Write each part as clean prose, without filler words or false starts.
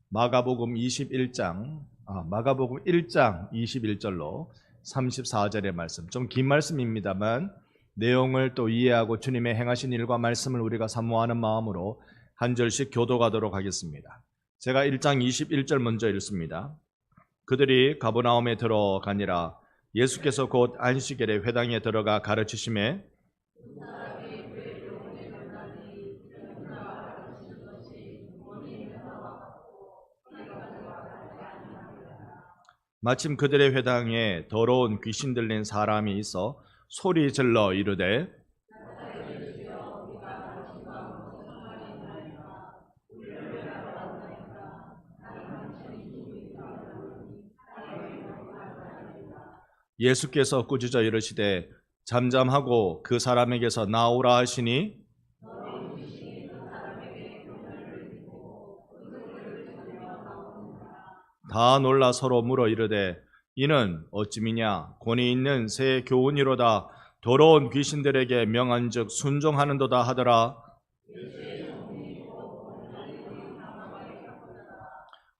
마가복음 1장 21절로 34절의 말씀, 좀 긴 말씀입니다만 내용을 또 이해하고 주님의 행하신 일과 말씀을 우리가 사모하는 마음으로 한 절씩 교도가도록 하겠습니다. 제가 1장 21절 먼저 읽습니다. 그들이 가버나움에 들어가니라. 예수께서 곧 안식일에 회당에 들어가 가르치심에 마침 그들의 회당에 더러운 귀신 들린 사람이 있어 소리 질러 이르되 예수께서 꾸짖어 이르시되 잠잠하고 그 사람에게서 나오라 하시니 다 놀라 서로 물어 이르되 이는 어찌미냐 권위 있는 새 교훈이로다. 더러운 귀신들에게 명한즉 순종하는도다 하더라.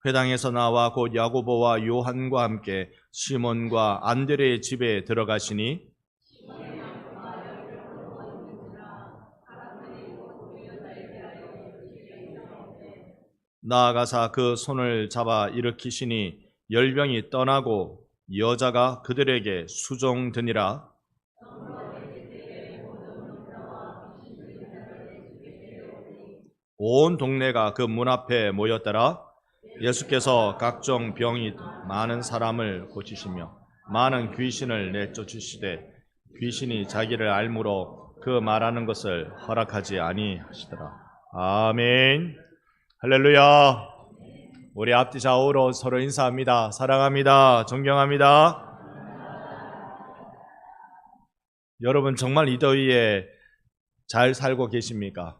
회당에서 나와 곧 야고보와 요한과 함께 시몬과 안드레의 집에 들어가시니 나아가사 그 손을 잡아 일으키시니 열병이 떠나고 여자가 그들에게 수종드니라. 온 동네가 그 문 앞에 모였더라. 예수께서 각종 병이 많은 사람을 고치시며 많은 귀신을 내쫓으시되 귀신이 자기를 알므로 그 말하는 것을 허락하지 아니하시더라. 아멘. 할렐루야. 우리 앞뒤 좌우로 서로 인사합니다. 사랑합니다. 존경합니다. 여러분 정말 이 더위에 잘 살고 계십니까?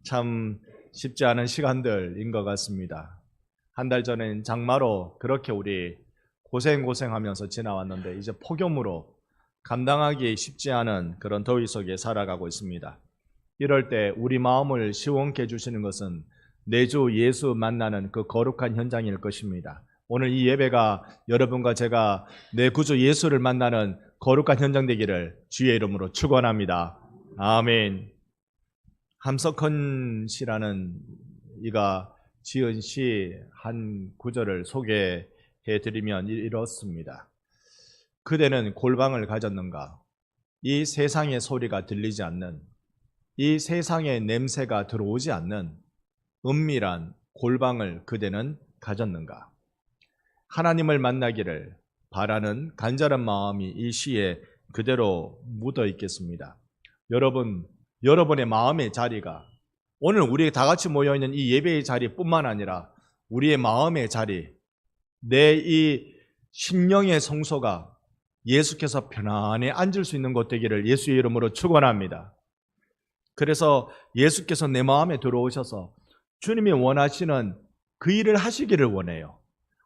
참 쉽지 않은 시간들인 것 같습니다. 한 달 전엔 장마로 그렇게 우리 고생하면서 지나왔는데 이제 폭염으로 감당하기 쉽지 않은 그런 더위 속에 살아가고 있습니다. 이럴 때 우리 마음을 시원케 해주시는 것은 내주 예수 만나는 그 거룩한 현장일 것입니다. 오늘 이 예배가 여러분과 제가 내 구주 예수를 만나는 거룩한 현장 되기를 주의 이름으로 축원합니다. 아멘. 함석헌 씨라는 이가 지은 시 한 구절을 소개해 드리면 이렇습니다. 그대는 골방을 가졌는가? 이 세상의 소리가 들리지 않는, 이 세상의 냄새가 들어오지 않는 은밀한 골방을 그대는 가졌는가? 하나님을 만나기를 바라는 간절한 마음이 이 시에 그대로 묻어 있겠습니다. 여러분의 마음의 자리가 오늘 우리 다 같이 모여있는 이 예배의 자리뿐만 아니라 우리의 마음의 자리, 내 이 심령의 성소가 예수께서 편안히 앉을 수 있는 곳 되기를 예수의 이름으로 축원합니다. 그래서 예수께서 내 마음에 들어오셔서 주님이 원하시는 그 일을 하시기를 원해요.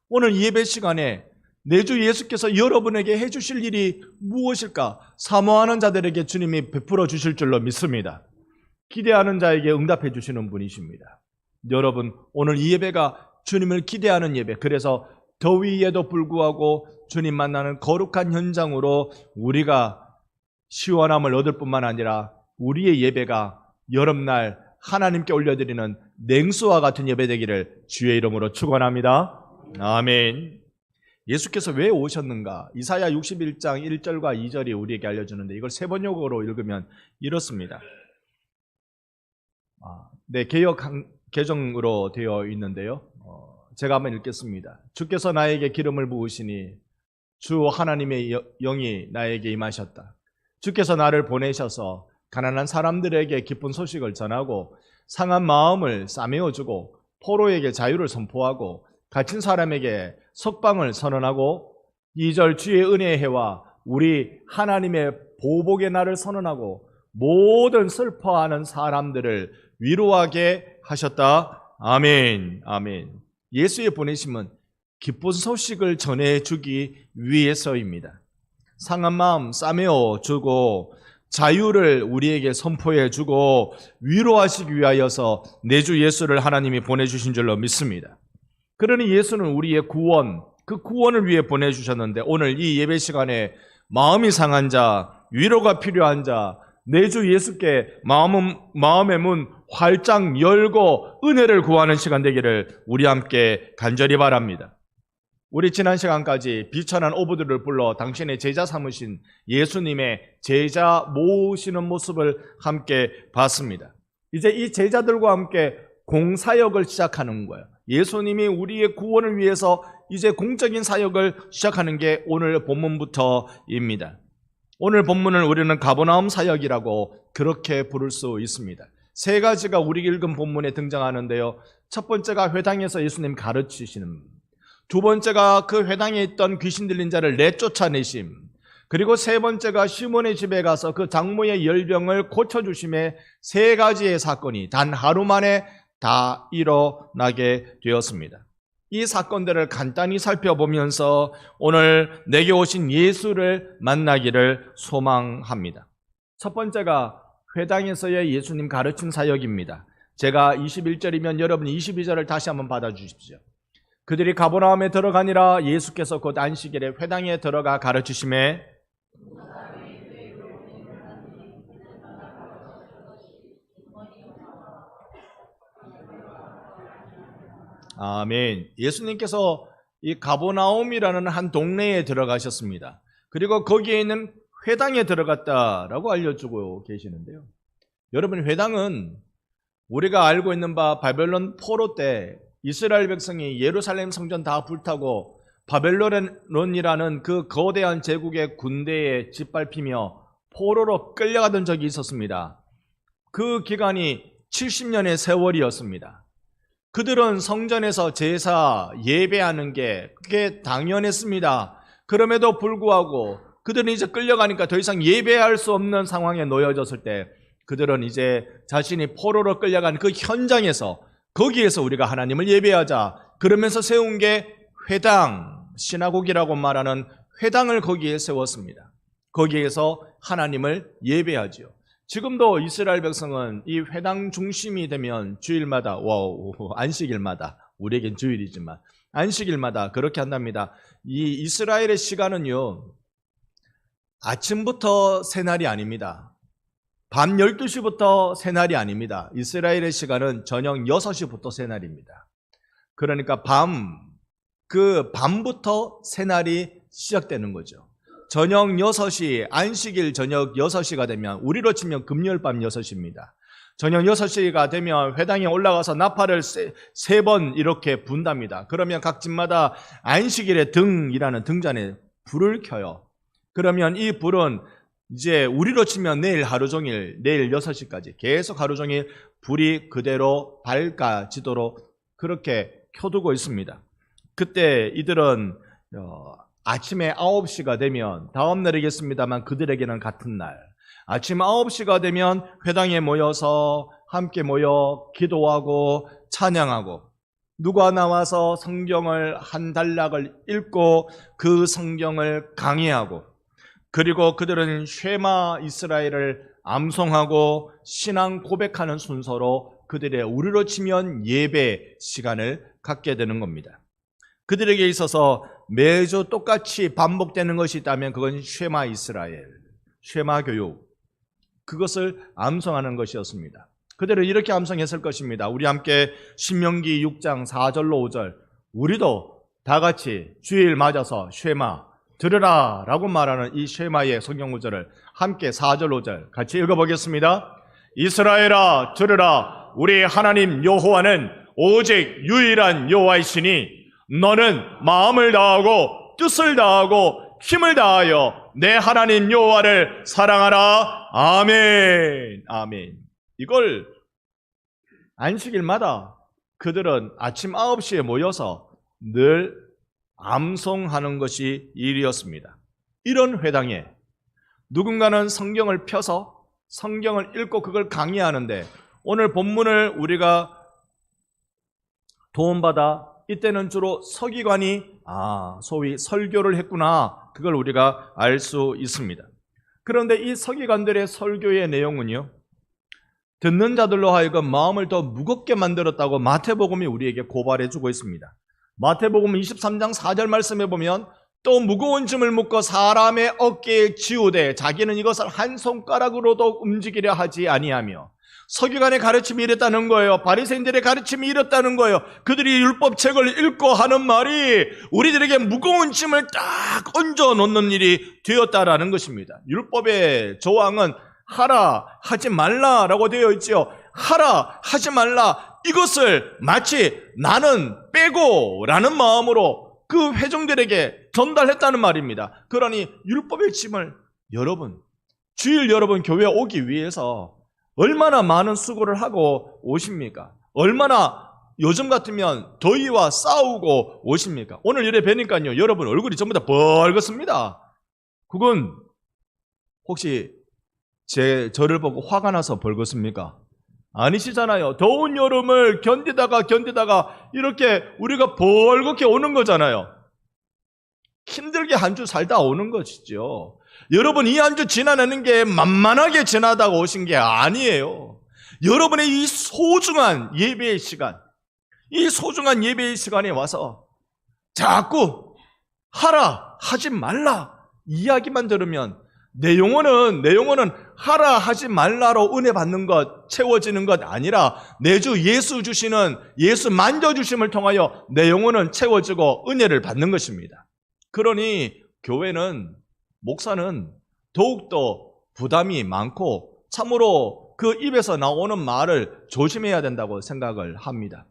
오늘 예배 시간에 내 주 예수께서 여러분에게 해주실 일이 무엇일까? 사모하는 자들에게 주님이 베풀어 주실 줄로 믿습니다. 기대하는 자에게 응답해 주시는 분이십니다. 여러분, 오늘 이 예배가 주님을 기대하는 예배, 그래서 더위에도 불구하고 주님 만나는 거룩한 현장으로 우리가 시원함을 얻을 뿐만 아니라 우리의 예배가 여름날 하나님께 올려드리는 냉수와 같은 예배 되기를 주의 이름으로 축원합니다. 아멘. 예수께서 왜 오셨는가? 이사야 61장 1절과 2절이 우리에게 알려주는데 이걸 세번역으로 읽으면 이렇습니다. 네, 개역 개정으로 되어 있는데요. 제가 한번 읽겠습니다. 주께서 나에게 기름을 부으시니 주 하나님의 영이 나에게 임하셨다. 주께서 나를 보내셔서 가난한 사람들에게 기쁜 소식을 전하고 상한 마음을 싸매어주고 포로에게 자유를 선포하고 갇힌 사람에게 석방을 선언하고 2절 주의 은혜의 해와 우리 하나님의 보복의 날을 선언하고 모든 슬퍼하는 사람들을 위로하게 하셨다. 아멘. 아멘. 예수의 보내심은 기쁜 소식을 전해주기 위해서입니다. 상한 마음 싸매어 주고 자유를 우리에게 선포해 주고 위로하시기 위하여서 내 주 예수를 하나님이 보내주신 줄로 믿습니다. 그러니 예수는 우리의 구원, 그 구원을 위해 보내주셨는데 오늘 이 예배 시간에 마음이 상한 자, 위로가 필요한 자, 내 주 예수께 마음의 문 활짝 열고 은혜를 구하는 시간 되기를 우리 함께 간절히 바랍니다. 우리 지난 시간까지 비천한 어부들을 불러 당신의 제자 삼으신 예수님의 제자 모으시는 모습을 함께 봤습니다. 이제 이 제자들과 함께 공사역을 시작하는 거예요. 예수님이 우리의 구원을 위해서 이제 공적인 사역을 시작하는 게 오늘 본문부터입니다. 오늘 본문을 우리는 가버나움 사역이라고 그렇게 부를 수 있습니다. 세 가지가 우리 읽은 본문에 등장하는데요. 첫 번째가 회당에서 예수님 가르치시는, 두 번째가 그 회당에 있던 귀신 들린 자를 내쫓아내심, 그리고 세 번째가 시몬의 집에 가서 그 장모의 열병을 고쳐주심의 세 가지의 사건이 단 하루 만에 다 일어나게 되었습니다. 이 사건들을 간단히 살펴보면서 오늘 내게 오신 예수를 만나기를 소망합니다. 첫 번째가 회당에서의 예수님 가르침 사역입니다. 제가 21절이면 여러분 22절을 다시 한번 받아주십시오. 그들이 가버나움에 들어가니라 예수께서 곧 안식일에 회당에 들어가 가르치심에 아멘. 예수님께서 이 가버나움이라는 한 동네에 들어가셨습니다. 그리고 거기에 있는 회당에 들어갔다라고 알려주고 계시는데요. 여러분, 회당은 우리가 알고 있는 바 바벨론 포로 때 이스라엘 백성이 예루살렘 성전 다 불타고 바벨론이라는 그 거대한 제국의 군대에 짓밟히며 포로로 끌려가던 적이 있었습니다. 그 기간이 70년의 세월이었습니다. 그들은 성전에서 제사, 예배하는 게 그게 당연했습니다. 그럼에도 불구하고 그들은 이제 끌려가니까 더 이상 예배할 수 없는 상황에 놓여졌을 때 그들은 이제 자신이 포로로 끌려간 그 현장에서 거기에서 우리가 하나님을 예배하자 그러면서 세운 게 회당, 시나고기라고 말하는 회당을 거기에 세웠습니다. 거기에서 하나님을 예배하지요. 지금도 이스라엘 백성은 이 회당 중심이 되면 주일마다, 안식일마다, 우리에겐 주일이지만 안식일마다 그렇게 한답니다. 이 이스라엘의 시간은요, 아침부터 새날이 아닙니다. 밤 12시부터 새날이 아닙니다. 이스라엘의 시간은 저녁 6시부터 새날입니다. 그러니까 밤부터 새날이 시작되는 거죠. 저녁 6시, 안식일 저녁 6시가 되면 우리로 치면 금요일 밤 6시입니다. 저녁 6시가 되면 회당에 올라가서 나팔을 세 번 이렇게 분답니다. 그러면 각 집마다 안식일의 등이라는 등잔에 불을 켜요. 그러면 이 불은 이제 우리로 치면 내일 하루 종일, 내일 6시까지 계속 하루 종일 불이 그대로 밝아지도록 그렇게 켜두고 있습니다. 그때 이들은 아침에 9시가 되면 다음 날이겠습니다만 그들에게는 같은 날 아침 9시가 되면 회당에 모여서 함께 모여 기도하고 찬양하고 누가 나와서 성경을 한 단락을 읽고 그 성경을 강의하고 그리고 그들은 쉐마 이스라엘을 암송하고 신앙 고백하는 순서로 그들의 우리로 치면 예배 시간을 갖게 되는 겁니다. 그들에게 있어서 매주 똑같이 반복되는 것이 있다면 그건 쉐마 이스라엘, 쉐마 교육, 그것을 암송하는 것이었습니다. 그들은 이렇게 암송했을 것입니다. 우리 함께 신명기 6장 4절로 5절, 우리도 다 같이 주일 맞아서 쉐마 들으라 라고 말하는 이 쉐마의 성경 구절을 함께 4절 5절 같이 읽어보겠습니다. 이스라엘아 들으라, 우리 하나님 여호와는 오직 유일한 여호와이시니 너는 마음을 다하고 뜻을 다하고 힘을 다하여 내 하나님 여호와를 사랑하라. 아멘. 아멘. 이걸 안식일마다 그들은 아침 9시에 모여서 늘 암송하는 것이 일이었습니다. 이런 회당에 누군가는 성경을 펴서 성경을 읽고 그걸 강의하는데 오늘 본문을 우리가 도움받아 이때는 주로 서기관이 소위 설교를 했구나, 그걸 우리가 알 수 있습니다. 그런데 이 서기관들의 설교의 내용은요, 듣는 자들로 하여금 마음을 더 무겁게 만들었다고 마태복음이 우리에게 고발해주고 있습니다. 마태복음 23장 4절 말씀에 보면 또 무거운 짐을 묶어 사람의 어깨에 지우되 자기는 이것을 한 손가락으로도 움직이려 하지 아니하며, 서기관의 가르침이 이랬다는 거예요. 바리새인들의 가르침이 이랬다는 거예요. 그들이 율법책을 읽고 하는 말이 우리들에게 무거운 짐을 딱 얹어 놓는 일이 되었다라는 것입니다. 율법의 조항은 하라, 하지 말라라고 되어 있지요. 하라, 하지 말라, 이것을 마치 나는 빼고 라는 마음으로 그 회중들에게 전달했다는 말입니다. 그러니 율법의 짐을 주일 여러분 교회에 오기 위해서 얼마나 많은 수고를 하고 오십니까? 얼마나 요즘 같으면 더위와 싸우고 오십니까? 오늘 이래 뵈니까요, 여러분 얼굴이 전부 다 벌겋습니다. 그건 혹시 저를 보고 화가 나서 벌겋습니까? 아니시잖아요. 더운 여름을 견디다가 이렇게 우리가 벌겋게 오는 거잖아요. 힘들게 한 주 살다 오는 것이죠. 여러분, 이 한 주 지나내는 게 만만하게 지나다가 오신 게 아니에요. 여러분의 이 소중한 예배의 시간에 와서 자꾸 하라, 하지 말라 이야기만 들으면 내 영혼은 하라, 하지 말라로 은혜 받는 것, 채워지는 것 아니라 내 주 예수 만져주심을 통하여 내 영혼은 채워지고 은혜를 받는 것입니다. 그러니 교회는, 목사는 더욱더 부담이 많고 참으로 그 입에서 나오는 말을 조심해야 된다고 생각을 합니다.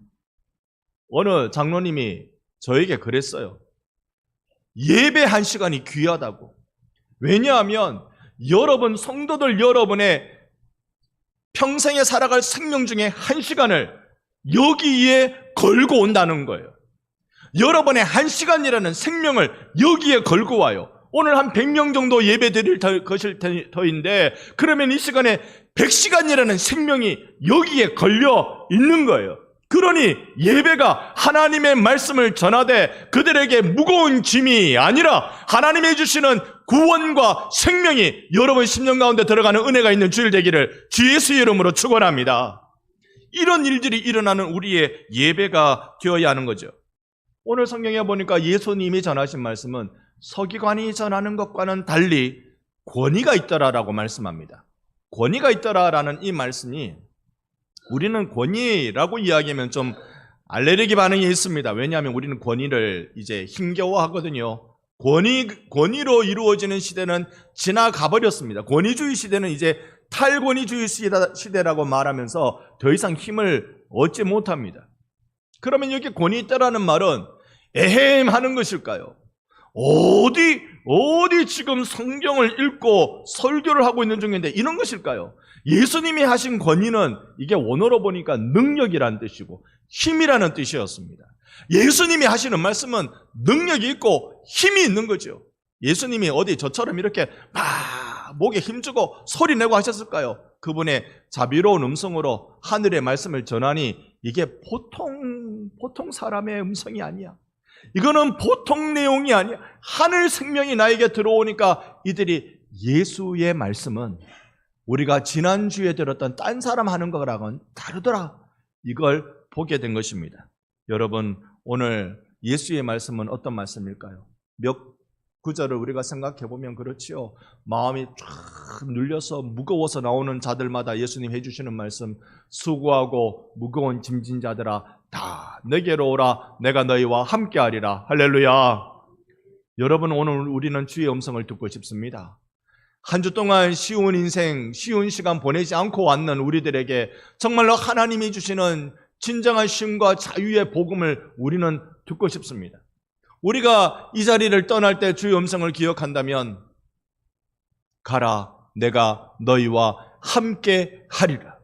어느 장로님이 저에게 그랬어요. 예배 한 시간이 귀하다고. 왜냐하면 성도들 여러분의 평생에 살아갈 생명 중에 한 시간을 여기에 걸고 온다는 거예요. 여러분의 한 시간이라는 생명을 여기에 걸고 와요. 오늘 한 100명 정도 예배 드릴 것일 터인데, 그러면 이 시간에 100시간이라는 생명이 여기에 걸려 있는 거예요. 그러니 예배가 하나님의 말씀을 전하되 그들에게 무거운 짐이 아니라 하나님이 주시는 구원과 생명이 여러분 심령 가운데 들어가는 은혜가 있는 주일 되기를 주 예수의 이름으로 축원합니다. 이런 일들이 일어나는 우리의 예배가 되어야 하는 거죠. 오늘 성경에 보니까 예수님이 전하신 말씀은 서기관이 전하는 것과는 달리 권위가 있더라라고 말씀합니다. 권위가 있더라라는 이 말씀이, 우리는 권위라고 이야기하면 좀 알레르기 반응이 있습니다. 왜냐하면 우리는 권위를 이제 힘겨워하거든요. 권위로 이루어지는 시대는 지나가 버렸습니다. 권위주의 시대는 이제 탈권위주의 시대라고 말하면서 더 이상 힘을 얻지 못합니다. 그러면 여기 권위 있다라는 말은 에헴 하는 것일까요? 어디 지금 성경을 읽고 설교를 하고 있는 중인데 이런 것일까요? 예수님이 하신 권위는 이게 원어로 보니까 능력이라는 뜻이고 힘이라는 뜻이었습니다. 예수님이 하시는 말씀은 능력이 있고 힘이 있는 거죠. 예수님이 어디 저처럼 이렇게 막 목에 힘주고 소리내고 하셨을까요? 그분의 자비로운 음성으로 하늘의 말씀을 전하니 이게 보통 사람의 음성이 아니야. 이거는 보통 내용이 아니야. 하늘 생명이 나에게 들어오니까 이들이 예수의 말씀은 우리가 지난주에 들었던 딴 사람 하는 거랑은 다르더라, 이걸 보게 된 것입니다. 여러분, 오늘 예수의 말씀은 어떤 말씀일까요? 몇 구절을 우리가 생각해 보면 그렇지요. 마음이 쫙 눌려서 무거워서 나오는 자들마다 예수님 해주시는 말씀, 수고하고 무거운 짐진 자들아 다 내게로 오라, 내가 너희와 함께하리라. 할렐루야. 여러분, 오늘 우리는 주의 음성을 듣고 싶습니다. 한 주 동안 쉬운 인생, 쉬운 시간 보내지 않고 왔는 우리들에게 정말로 하나님이 주시는 진정한 쉼과 자유의 복음을 우리는 듣고 싶습니다. 우리가 이 자리를 떠날 때 주의 음성을 기억한다면, 가라, 내가 너희와 함께 하리라.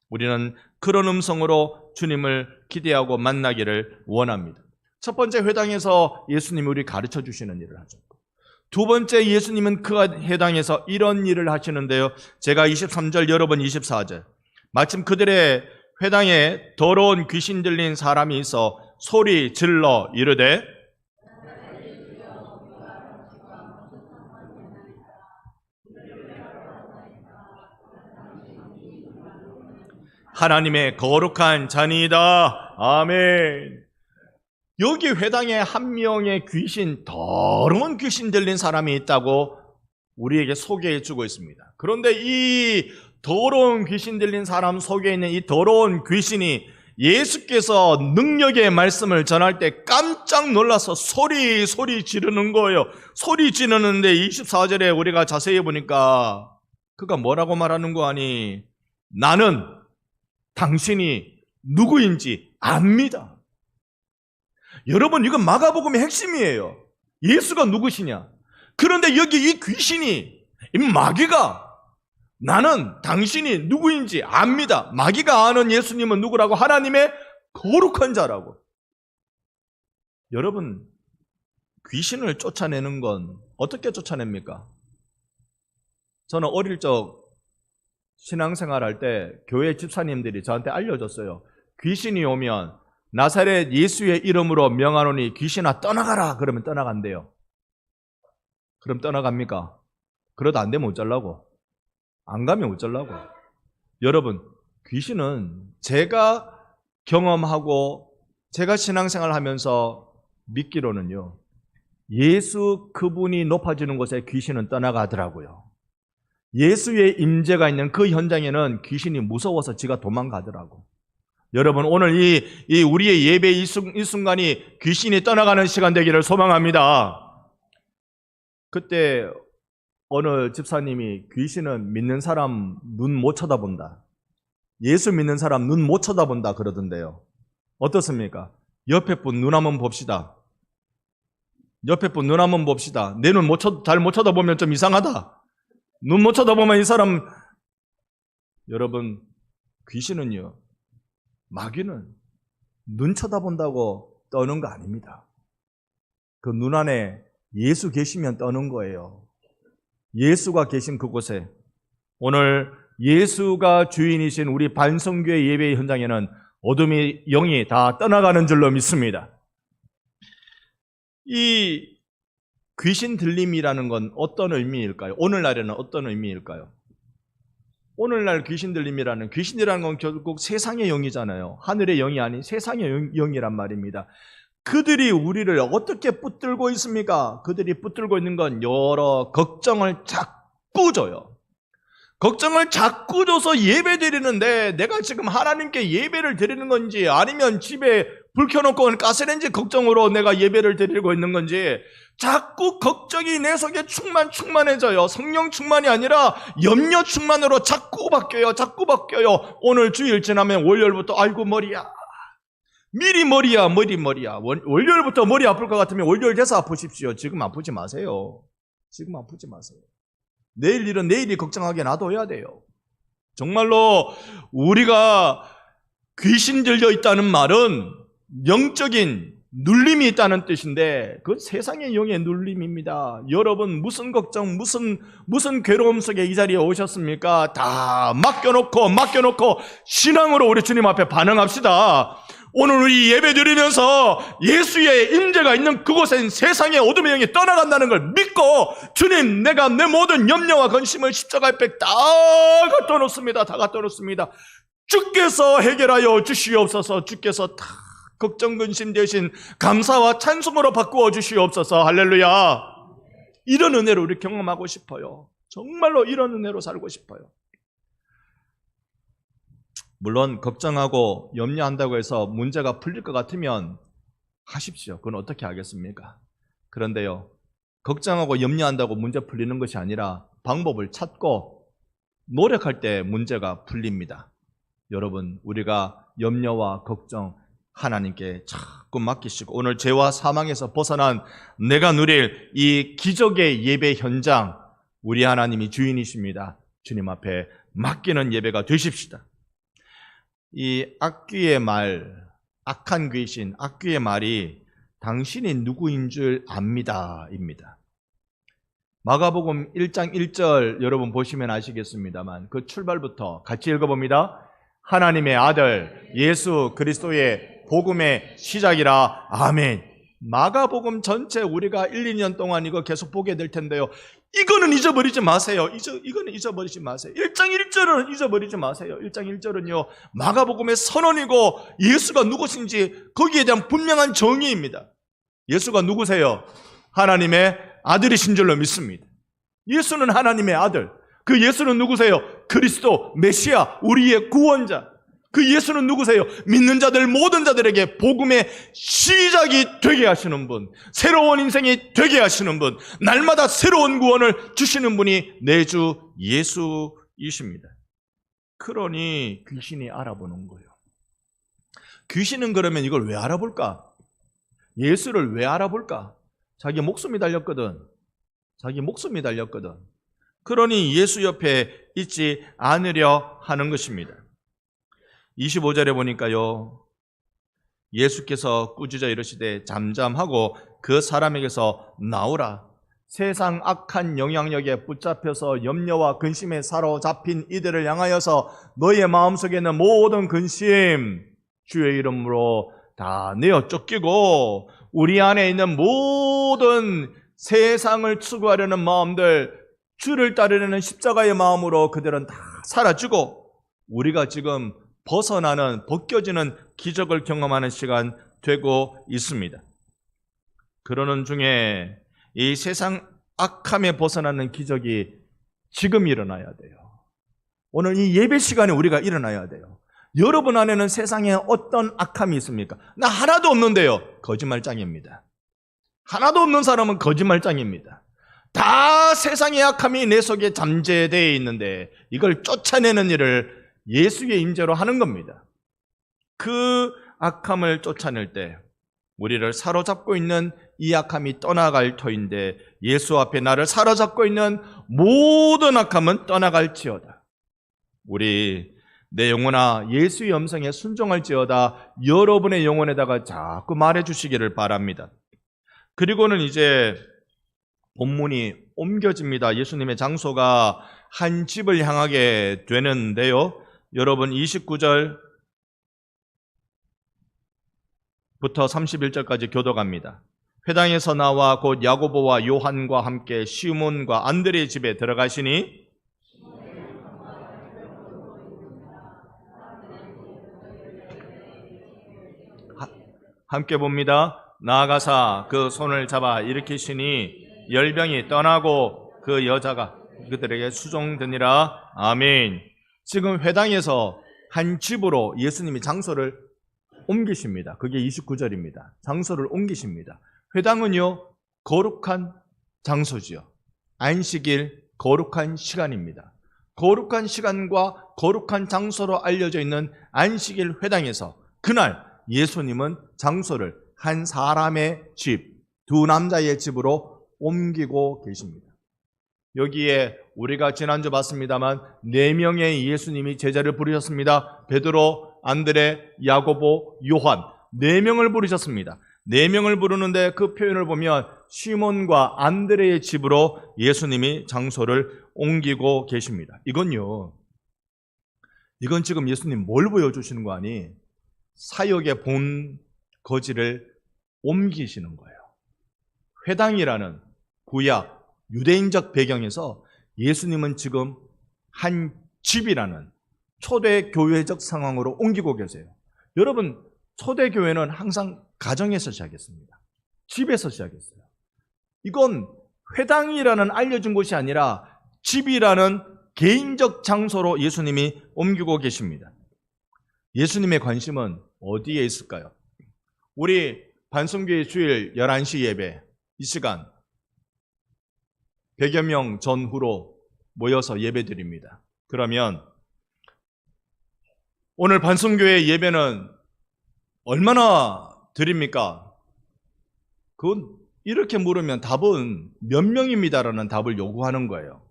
우리는 그런 음성으로 주님을 기대하고 만나기를 원합니다. 첫 번째, 회당에서 예수님이 우리 가르쳐 주시는 일을 하죠. 두 번째, 예수님은 그 회당에서 이런 일을 하시는데요. 제가 23절, 여러분 24절. 마침 그들의 회당에 더러운 귀신 들린 사람이 있어 소리 질러 이르되 하나님의 거룩한 자니이다. 아멘. 여기 회당에 한 명의 귀신, 더러운 귀신 들린 사람이 있다고 우리에게 소개해 주고 있습니다. 그런데 이 더러운 귀신 들린 사람 속에 있는 이 더러운 귀신이 예수께서 능력의 말씀을 전할 때 깜짝 놀라서 소리 지르는 거예요. 소리 지르는데 24절에 우리가 자세히 보니까 그가 뭐라고 말하는 거 아니? 나는 당신이 누구인지 압니다. 여러분, 이건 마가복음의 핵심이에요. 예수가 누구시냐? 그런데 여기 이 귀신이, 이 마귀가 나는 당신이 누구인지 압니다. 마귀가 아는 예수님은 누구라고? 하나님의 거룩한 자라고. 여러분, 귀신을 쫓아내는 건 어떻게 쫓아냅니까? 저는 어릴 적 신앙생활 할 때 교회 집사님들이 저한테 알려줬어요. 귀신이 오면 나사렛 예수의 이름으로 명하노니 귀신아 떠나가라. 그러면 떠나간대요. 그럼 떠나갑니까? 그러다 안 되면 어쩌려고? 안 가면 어쩌려고? 여러분, 귀신은 제가 경험하고 제가 신앙생활 하면서 믿기로는요, 예수 그분이 높아지는 곳에 귀신은 떠나가더라고요. 예수의 임재가 있는 그 현장에는 귀신이 무서워서 지가 도망가더라고. 여러분, 오늘 이 우리의 예배 이 순간이 귀신이 떠나가는 시간 되기를 소망합니다. 그때 어느 집사님이 귀신은 믿는 사람 눈 못 쳐다본다, 예수 믿는 사람 눈 못 쳐다본다 그러던데요. 어떻습니까? 옆에 분 눈 한번 봅시다. 옆에 분 눈 한번 봅시다. 내 눈 잘 못 쳐다보면 좀 이상하다. 눈 못 쳐다보면 이 사람, 여러분, 귀신은요, 마귀는 눈 쳐다본다고 떠는 거 아닙니다. 그 눈 안에 예수 계시면 떠는 거예요. 예수가 계신 그곳에 오늘 예수가 주인이신 우리 반성교회 예배 현장에는 어둠의 영이 다 떠나가는 줄로 믿습니다. 이 귀신 들림이라는 건 어떤 의미일까요? 오늘날에는 어떤 의미일까요? 오늘날 귀신 들림이라는, 귀신이라는 건 결국 세상의 영이잖아요. 하늘의 영이 아닌 세상의 영이란 말입니다. 그들이 우리를 어떻게 붙들고 있습니까? 그들이 붙들고 있는 건 여러 걱정을 자꾸 줘요. 걱정을 자꾸 줘서 예배 드리는데 내가 지금 하나님께 예배를 드리는 건지 아니면 집에 불 켜놓고 가스레인지 걱정으로 내가 예배를 드리고 있는 건지 자꾸 걱정이 내 속에 충만해져요. 성령 충만이 아니라 염려 충만으로 자꾸 바뀌어요. 오늘 주일 지나면 월요일부터 아이고 머리야. 미리 머리야. 월요일부터 머리 아플 것 같으면 월요일 돼서 아프십시오. 지금 아프지 마세요. 내일 일은 내일이 걱정하게 놔둬야 돼요. 정말로 우리가 귀신 들려 있다는 말은 영적인 눌림이 있다는 뜻인데 그 세상의 영의 눌림입니다. 여러분 무슨 걱정, 무슨 괴로움 속에 이 자리에 오셨습니까? 다 맡겨놓고 신앙으로 우리 주님 앞에 반응합시다. 오늘 우리 예배 드리면서 예수의 임재가 있는 그곳엔 세상의 어둠의 영이 떠나간다는 걸 믿고 주님, 내가 내 모든 염려와 근심을 십자가에 다 갖다 놓습니다. 주께서 해결하여 주시옵소서. 주께서 다 걱정 근심 대신 감사와 찬송으로 바꾸어 주시옵소서. 할렐루야. 이런 은혜를 우리 경험하고 싶어요. 정말로 이런 은혜로 살고 싶어요. 물론 걱정하고 염려한다고 해서 문제가 풀릴 것 같으면 하십시오. 그건 어떻게 하겠습니까? 그런데요, 걱정하고 염려한다고 문제 풀리는 것이 아니라 방법을 찾고 노력할 때 문제가 풀립니다. 여러분, 우리가 염려와 걱정 하나님께 자꾸 맡기시고 오늘 죄와 사망에서 벗어난 내가 누릴 이 기적의 예배 현장, 우리 하나님이 주인이십니다. 주님 앞에 맡기는 예배가 되십시다. 이 악귀의 말, 악한 귀신, 악귀의 말이 당신이 누구인 줄 압니다입니다. 마가복음 1장 1절 여러분 보시면 아시겠습니다만 그 출발부터 같이 읽어봅니다. 하나님의 아들 예수 그리스도의 복음의 시작이라. 아멘. 마가복음 전체 우리가 1, 2년 동안 이거 계속 보게 될 텐데요. 이거는 잊어버리지 마세요. 이거는 잊어버리지 마세요. 1장 1절은 잊어버리지 마세요. 1장 1절은요, 마가복음의 선언이고 예수가 누구신지 거기에 대한 분명한 정의입니다. 예수가 누구세요? 하나님의 아들이신 줄로 믿습니다. 예수는 하나님의 아들. 그 예수는 누구세요? 그리스도, 메시아, 우리의 구원자. 그 예수는 누구세요? 믿는 자들, 모든 자들에게 복음의 시작이 되게 하시는 분, 새로운 인생이 되게 하시는 분, 날마다 새로운 구원을 주시는 분이 내 주 예수이십니다. 그러니 귀신이 알아보는 거예요. 귀신은 그러면 이걸 왜 알아볼까? 예수를 왜 알아볼까? 자기 목숨이 달렸거든. 자기 목숨이 달렸거든. 그러니 예수 옆에 있지 않으려 하는 것입니다. 25절에 보니까요, 예수께서 꾸짖어 이르시되 잠잠하고 그 사람에게서 나오라. 세상 악한 영향력에 붙잡혀서 염려와 근심에 사로잡힌 이들을 향하여서 너희의 마음속에 있는 모든 근심 주의 이름으로 다 내어 쫓기고, 우리 안에 있는 모든 세상을 추구하려는 마음들, 주를 따르려는 십자가의 마음으로 그들은 다 사라지고, 우리가 지금 벗겨지는 기적을 경험하는 시간 되고 있습니다. 그러는 중에 이 세상 악함에 벗어나는 기적이 지금 일어나야 돼요. 오늘 이 예배 시간에 우리가 일어나야 돼요. 여러분 안에는 세상에 어떤 악함이 있습니까? 나 하나도 없는데요. 거짓말장입니다. 하나도 없는 사람은 거짓말장입니다. 다 세상의 악함이 내 속에 잠재되어 있는데 이걸 쫓아내는 일을 예수의 임재로 하는 겁니다. 그 악함을 쫓아낼 때 우리를 사로잡고 있는 이 악함이 떠나갈 터인데, 예수 앞에 나를 사로잡고 있는 모든 악함은 떠나갈지어다. 우리 내 영혼아 예수의 음성에 순종할지어다 여러분의 영혼에다가 자꾸 말해주시기를 바랍니다. 그리고는 이제 본문이 옮겨집니다. 예수님의 장소가 한 집을 향하게 되는데요, 여러분 29절부터 31절까지 교독합니다. 회당에서 나와 곧 야고보와 요한과 함께 시몬과 안드레의 집에 들어가시니 함께 봅니다. 나아가사 그 손을 잡아 일으키시니 열병이 떠나고 그 여자가 그들에게 수종되니라. 아멘. 지금 회당에서 한 집으로 예수님이 장소를 옮기십니다. 그게 29절입니다. 장소를 옮기십니다. 회당은요, 거룩한 장소지요. 안식일 거룩한 시간입니다. 거룩한 시간과 거룩한 장소로 알려져 있는 안식일 회당에서 그날 예수님은 장소를 한 사람의 집, 두 남자의 집으로 옮기고 계십니다. 여기에 우리가 지난주 봤습니다만 4명의 예수님이 제자를 부르셨습니다. 베드로, 안드레, 야고보, 요한 4명을 부르셨습니다. 4명을 부르는데 그 표현을 보면 시몬과 안드레의 집으로 예수님이 장소를 옮기고 계십니다. 이건 지금 예수님 뭘 보여주시는 거 아니? 사역의 본 거지를 옮기시는 거예요. 회당이라는 구약 유대인적 배경에서 예수님은 지금 한 집이라는 초대교회적 상황으로 옮기고 계세요. 여러분, 초대교회는 항상 가정에서 시작했습니다. 집에서 시작했어요. 이건 회당이라는 알려진 곳이 아니라 집이라는 개인적 장소로 예수님이 옮기고 계십니다. 예수님의 관심은 어디에 있을까요? 우리 반성교회 주일 11시 예배, 이 시간 100여 명 전후로 모여서 예배드립니다. 그러면 오늘 반성교회 예배는 얼마나 드립니까? 그건 이렇게 물으면 답은 몇 명입니다라는 답을 요구하는 거예요.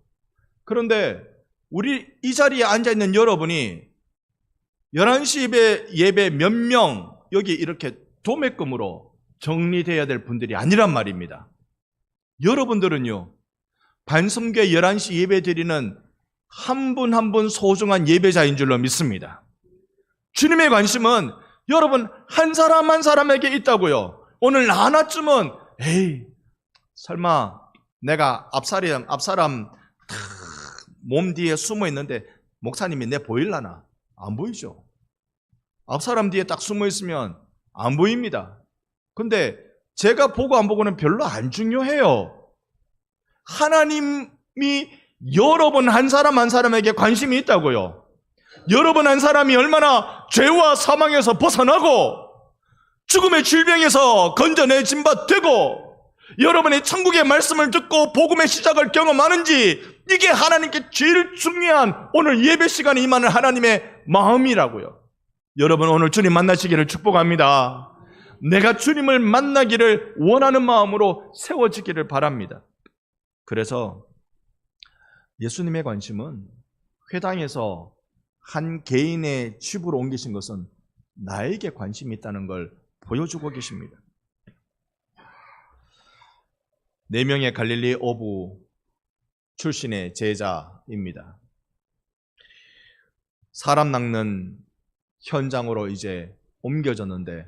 그런데 우리 이 자리에 앉아있는 여러분이 11시 예배 몇 명 여기 이렇게 도매금으로 정리돼야 될 분들이 아니란 말입니다. 여러분들은요, 반성교회 11시 예배 드리는 한 분 한 분 소중한 예배자인 줄로 믿습니다. 주님의 관심은 여러분 한 사람 한 사람에게 있다고요. 오늘 하나쯤은 에이 설마 내가 앞사람 몸 뒤에 숨어 있는데 목사님이 내 보일라나? 안 보이죠. 앞사람 뒤에 딱 숨어 있으면 안 보입니다. 근데 제가 보고 안 보고는 별로 안 중요해요. 하나님이 여러분 한 사람 한 사람에게 관심이 있다고요. 여러분 한 사람이 얼마나 죄와 사망에서 벗어나고 죽음의 질병에서 건져내진 바 되고 여러분이 천국의 말씀을 듣고 복음의 시작을 경험하는지, 이게 하나님께 제일 중요한 오늘 예배 시간에 임하는 하나님의 마음이라고요. 여러분 오늘 주님 만나시기를 축복합니다. 내가 주님을 만나기를 원하는 마음으로 세워지기를 바랍니다. 그래서 예수님의 관심은 회당에서 한 개인의 집으로 옮기신 것은 나에게 관심이 있다는 걸 보여주고 계십니다. 4명의 갈릴리 어부 출신의 제자입니다. 사람 낚는 현장으로 이제 옮겨졌는데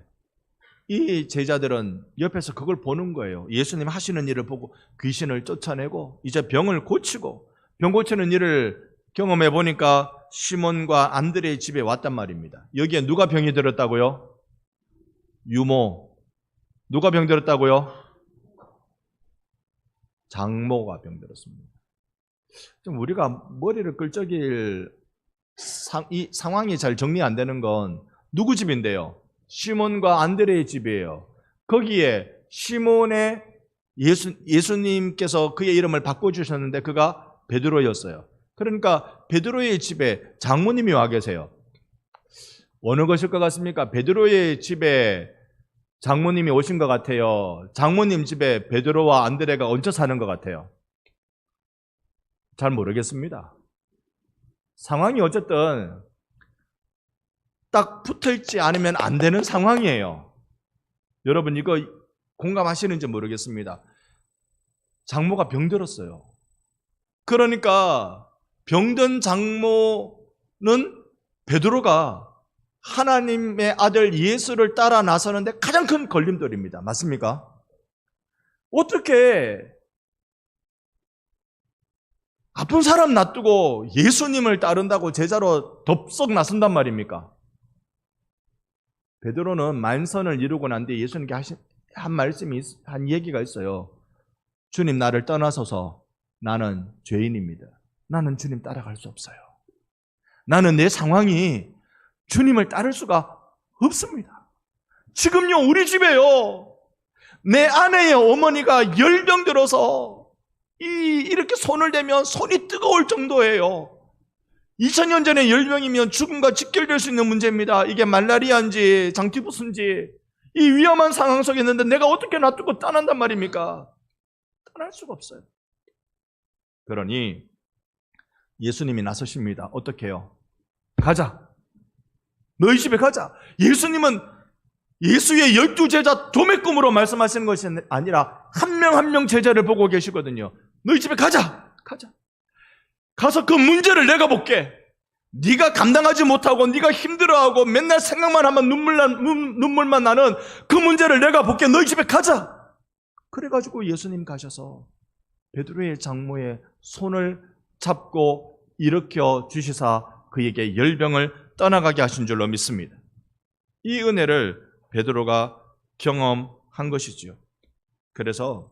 이 제자들은 옆에서 그걸 보는 거예요. 예수님 하시는 일을 보고 귀신을 쫓아내고 이제 병을 고치고 병 고치는 일을 경험해 보니까 시몬과 안드레의 집에 왔단 말입니다. 여기에 누가 병이 들었다고요? 유모. 누가 병 들었다고요? 장모가 병들었습니다. 좀 우리가 머리를 끌적일 이 상황이 잘 정리 안 되는 건 누구 집인데요? 시몬과 안드레의 집이에요. 거기에 시몬의 예수님께서 그의 이름을 바꿔주셨는데 그가 베드로였어요. 그러니까 베드로의 집에 장모님이 와 계세요. 어느 것일 것 같습니까? 베드로의 집에 장모님이 오신 것 같아요. 장모님 집에 베드로와 안드레가 얹혀 사는 것 같아요. 잘 모르겠습니다. 상황이 어쨌든 딱 붙어있지 않으면 안 되는 상황이에요. 여러분 이거 공감하시는지 모르겠습니다. 장모가 병들었어요. 그러니까 병든 장모는 베드로가 하나님의 아들 예수를 따라 나서는데 가장 큰 걸림돌입니다. 맞습니까? 어떻게 아픈 사람 놔두고 예수님을 따른다고 제자로 덥석 나선단 말입니까? 베드로는 만선을 이루고 난 뒤에 예수님께 한 얘기가 있어요. 주님 나를 떠나소서. 나는 죄인입니다. 나는 주님 따라갈 수 없어요. 나는 내 상황이 주님을 따를 수가 없습니다. 지금요 우리 집에요 내 아내의 어머니가 열병 들어서 이렇게 손을 대면 손이 뜨거울 정도예요. 2000년 전에 열병이면 죽음과 직결될 수 있는 문제입니다. 이게 말라리아인지 장티푸스인지 이 위험한 상황 속에 있는데 내가 어떻게 놔두고 떠난단 말입니까? 떠날 수가 없어요. 그러니 예수님이 나서십니다. 어떻게 해요? 가자. 너희 집에 가자. 예수님은 예수의 12제자 도매꿈으로 말씀하시는 것이 아니라 한 명 한 명 제자를 보고 계시거든요. 너희 집에 가자. 가자. 가서 그 문제를 내가 볼게. 네가 감당하지 못하고 네가 힘들어하고 맨날 생각만 하면 눈물만 나는 그 문제를 내가 볼게. 너희 집에 가자. 그래가지고 예수님 가셔서 베드로의 장모의 손을 잡고 일으켜 주시사 그에게 열병을 떠나가게 하신 줄로 믿습니다. 이 은혜를 베드로가 경험한 것이지요. 그래서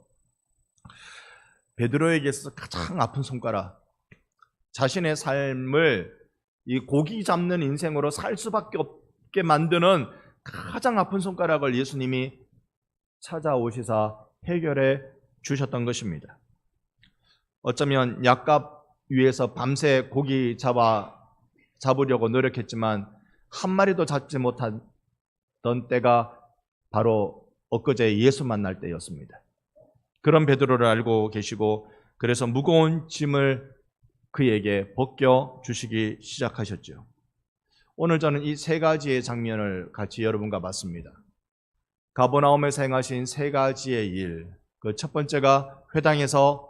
베드로에게 있어서 가장 아픈 손가락, 자신의 삶을 이 고기 잡는 인생으로 살 수밖에 없게 만드는 가장 아픈 손가락을 예수님이 찾아오시사 해결해 주셨던 것입니다. 어쩌면 약값 위에서 밤새 고기 잡으려고 노력했지만 한 마리도 잡지 못하던 때가 바로 엊그제 예수 만날 때였습니다. 그런 베드로를 알고 계시고 그래서 무거운 짐을 그에게 벗겨 주시기 시작하셨죠. 오늘 저는 이 세 가지의 장면을 같이 여러분과 봤습니다. 가버나움에서 행하신 세 가지의 일, 그 첫 번째가 회당에서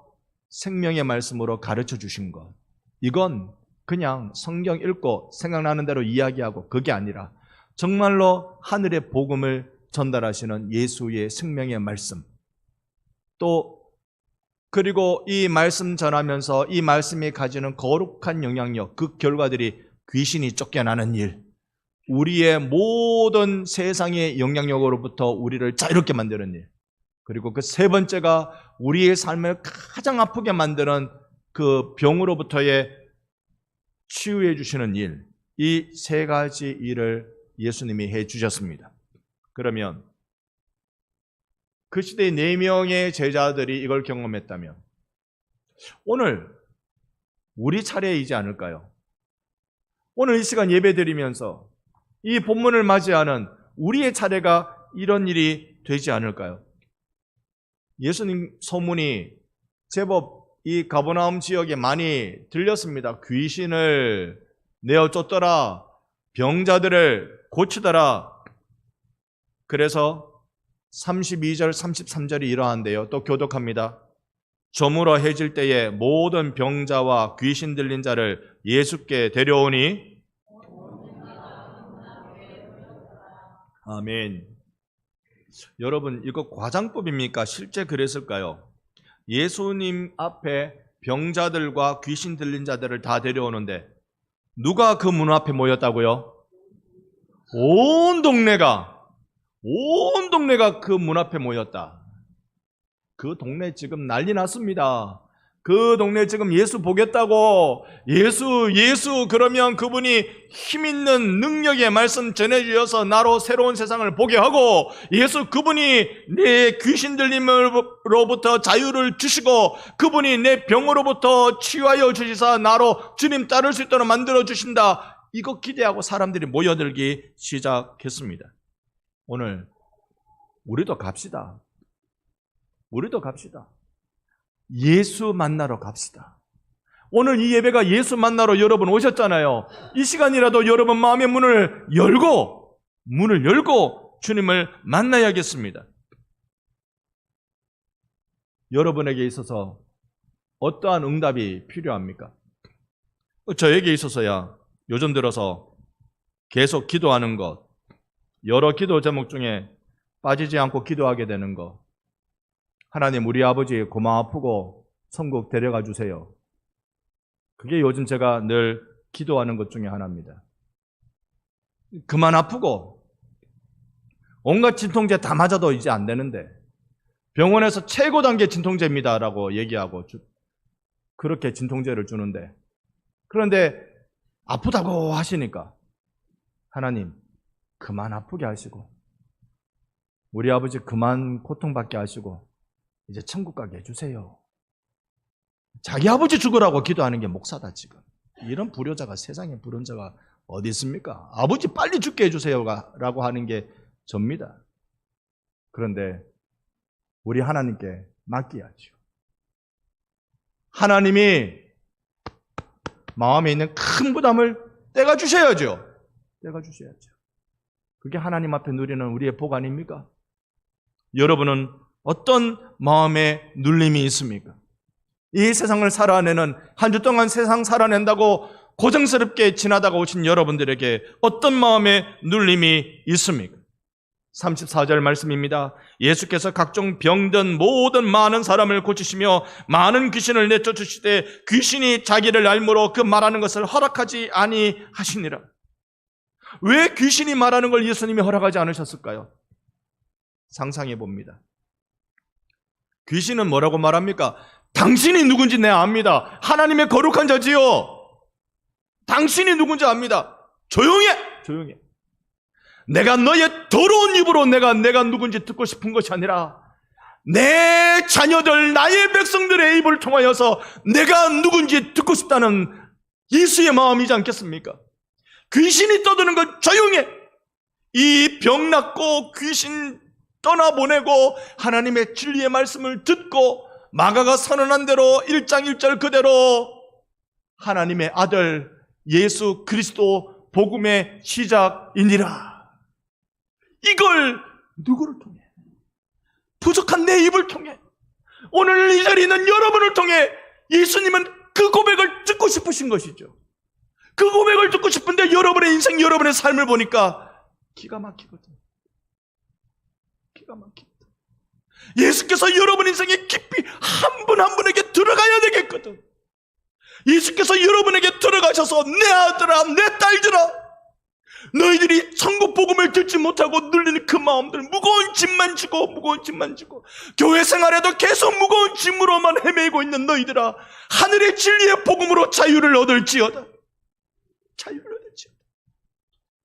생명의 말씀으로 가르쳐 주신 것. 이건 그냥 성경 읽고 생각나는 대로 이야기하고 그게 아니라 정말로 하늘의 복음을 전달하시는 예수의 생명의 말씀, 또 그리고 이 말씀 전하면서 이 말씀이 가지는 거룩한 영향력, 그 결과들이 귀신이 쫓겨나는 일, 우리의 모든 세상의 영향력으로부터 우리를 자유롭게 만드는 일, 그리고 그 세 번째가 우리의 삶을 가장 아프게 만드는 그 병으로부터의 치유해 주시는 일, 이 세 가지 일을 예수님이 해 주셨습니다. 그러면 그 시대의 4명의 제자들이 이걸 경험했다면 오늘 우리 차례이지 않을까요? 오늘 이 시간 예배 드리면서 이 본문을 맞이하는 우리의 차례가 이런 일이 되지 않을까요? 예수님 소문이 제법 이 가버나움 지역에 많이 들렸습니다. 귀신을 내어 쫓더라, 병자들을 고치더라. 그래서 32절, 33절이 이러한데요. 또 교독합니다. 저물어 해질 때에 모든 병자와 귀신 들린 자를 예수께 데려오니 아멘. 여러분, 이거 과장법입니까? 실제 그랬을까요? 예수님 앞에 병자들과 귀신 들린 자들을 다 데려오는데 누가 그 문 앞에 모였다고요? 온 동네가 그 문 앞에 모였다. 그 동네 지금 난리 났습니다. 그 동네 지금 예수 보겠다고, 예수 그러면 그분이 힘있는 능력의 말씀 전해주셔서 나로 새로운 세상을 보게 하고, 예수 그분이 내 귀신 들림으로부터 자유를 주시고, 그분이 내 병으로부터 치유하여 주시사 나로 주님 따를 수 있도록 만들어 주신다. 이거 기대하고 사람들이 모여들기 시작했습니다. 오늘 우리도 갑시다. 예수 만나러 갑시다. 오늘 이 예배가 예수 만나러 여러분 오셨잖아요. 이 시간이라도 여러분 마음의 문을 열고 주님을 만나야겠습니다. 여러분에게 있어서 어떠한 응답이 필요합니까? 저에게 있어서야 요즘 들어서 계속 기도하는 것, 여러 기도 제목 중에 빠지지 않고 기도하게 되는 것, 하나님 우리 아버지 고마 아프고 천국 데려가 주세요. 그게 요즘 제가 늘 기도하는 것 중에 하나입니다. 그만 아프고 온갖 진통제 다 맞아도 이제 안 되는데 병원에서 최고 단계 진통제입니다라고 얘기하고 그렇게 진통제를 주는데, 그런데 아프다고 하시니까 하나님 그만 아프게 하시고 우리 아버지 그만 고통받게 하시고 이제 천국 가게 해주세요. 자기 아버지 죽으라고 기도하는 게 목사다 지금. 이런 불효자가, 세상에 불효자가 어디 있습니까? 아버지 빨리 죽게 해주세요 라고 하는 게 접니다. 그런데 우리 하나님께 맡겨야죠. 하나님이 마음에 있는 큰 부담을 떼어주셔야죠. 그게 하나님 앞에 누리는 우리의 복 아닙니까? 여러분은 어떤 마음의 눌림이 있습니까? 이 세상을 살아내는, 한 주 동안 세상 살아낸다고 고정스럽게 지나다가 오신 여러분들에게 어떤 마음의 눌림이 있습니까? 34절 말씀입니다. 예수께서 각종 병든 모든 많은 사람을 고치시며 많은 귀신을 내쫓으시되 귀신이 자기를 알므로 그 말하는 것을 허락하지 아니하시니라. 왜 귀신이 말하는 걸 예수님이 허락하지 않으셨을까요? 상상해 봅니다. 귀신은 뭐라고 말합니까? 당신이 누군지 내가 압니다. 하나님의 거룩한 자지요. 당신이 누군지 압니다. 조용해. 내가 너의 더러운 입으로 내가 누군지 듣고 싶은 것이 아니라 내 자녀들, 나의 백성들의 입을 통하여서 내가 누군지 듣고 싶다는 예수의 마음이지 않겠습니까? 귀신이 떠드는 건 조용해. 이 병 낫고 귀신 떠나보내고 하나님의 진리의 말씀을 듣고 마가가 선언한 대로 1장 1절 그대로 하나님의 아들 예수 그리스도 복음의 시작이니라. 이걸 누구를 통해? 부족한 내 입을 통해, 오늘 이 자리에 있는 여러분을 통해 예수님은 그 고백을 듣고 싶으신 것이죠. 그 고백을 듣고 싶은데 여러분의 인생, 여러분의 삶을 보니까 기가 막히거든요. 기가 막힙니다. 예수께서 여러분 인생에 깊이 한 분 한 분에게 들어가야 되겠거든. 예수께서 여러분에게 들어가셔서 내 아들아 내 딸들아, 너희들이 천국 복음을 듣지 못하고 눌리는 그 마음들, 무거운 짐만 지고 교회 생활에도 계속 무거운 짐으로만 헤매고 있는 너희들아, 하늘의 진리의 복음으로 자유를 얻을지어다.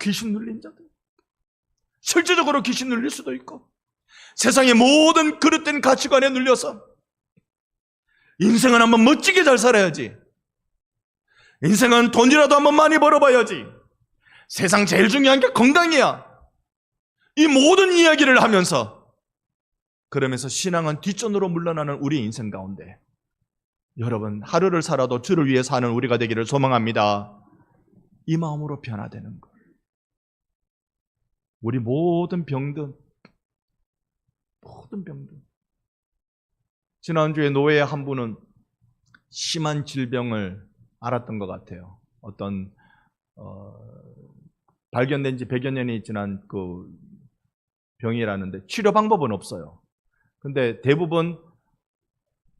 귀신 눌린 자들, 실제적으로 귀신 눌릴 수도 있고, 세상의 모든 그릇된 가치관에 눌려서 인생은 한번 멋지게 잘 살아야지, 인생은 돈이라도 한번 많이 벌어봐야지, 세상 제일 중요한 게 건강이야, 이 모든 이야기를 하면서, 그러면서 신앙은 뒷전으로 물러나는 우리 인생 가운데, 여러분 하루를 살아도 주를 위해 사는 우리가 되기를 소망합니다. 이 마음으로 변화되는 것, 우리 모든 병든, 지난주에 노예 한 분은 심한 질병을 알았던 것 같아요. 어떤 발견된 지 100여 년이 지난 그 병이라는데 치료 방법은 없어요. 근데 대부분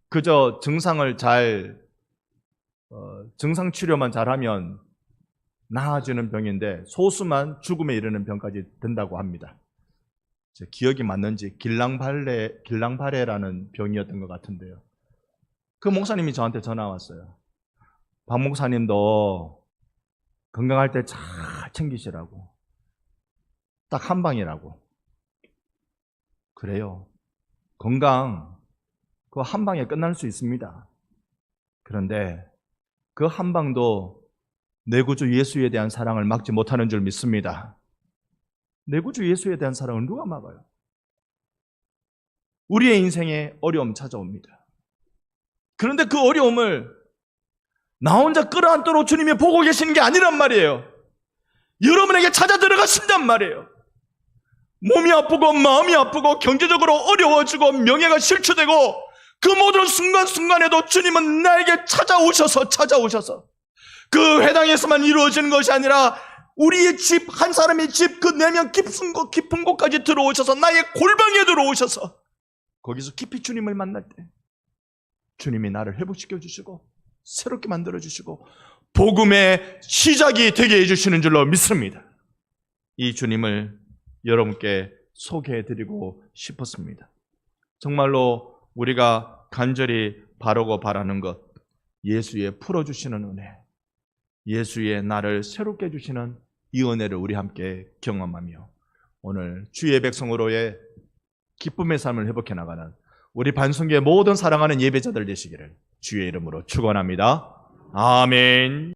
그저 증상을 증상 치료만 잘하면 나아지는 병인데, 소수만 죽음에 이르는 병까지 된다고 합니다. 제 기억이 맞는지 길랑바레라는 병이었던 것 같은데요. 그 목사님이 저한테 전화 왔어요. 박 목사님도 건강할 때 잘 챙기시라고, 딱 한 방이라고. 그래요, 건강 그 한 방에 끝날 수 있습니다. 그런데 그 한 방도 내 구주 예수에 대한 사랑을 막지 못하는 줄 믿습니다. 내 구주 예수에 대한 사랑을 누가 막아요? 우리의 인생에 어려움 찾아옵니다. 그런데 그 어려움을 나 혼자 끌어안도록 주님이 보고 계시는 게 아니란 말이에요. 여러분에게 찾아 들어가신단 말이에요. 몸이 아프고 마음이 아프고 경제적으로 어려워지고 명예가 실추되고 그 모든 순간순간에도 주님은 나에게 찾아오셔서 그 회당에서만 이루어지는 것이 아니라 우리의 집, 한 사람의 집, 그 내면 깊은 곳까지 들어오셔서 나의 골방에 들어오셔서 거기서 깊이 주님을 만날 때 주님이 나를 회복시켜 주시고 새롭게 만들어 주시고 복음의 시작이 되게 해주시는 줄로 믿습니다. 이 주님을 여러분께 소개해 드리고 싶었습니다. 정말로 우리가 간절히 바라고 바라는 것, 예수의 풀어주시는 은혜, 예수의 나를 새롭게 해주시는 이 은혜를 우리 함께 경험하며 오늘 주의 백성으로의 기쁨의 삶을 회복해 나가는 우리 반성교의 모든 사랑하는 예배자들 되시기를 주의 이름으로 축원합니다. 아멘.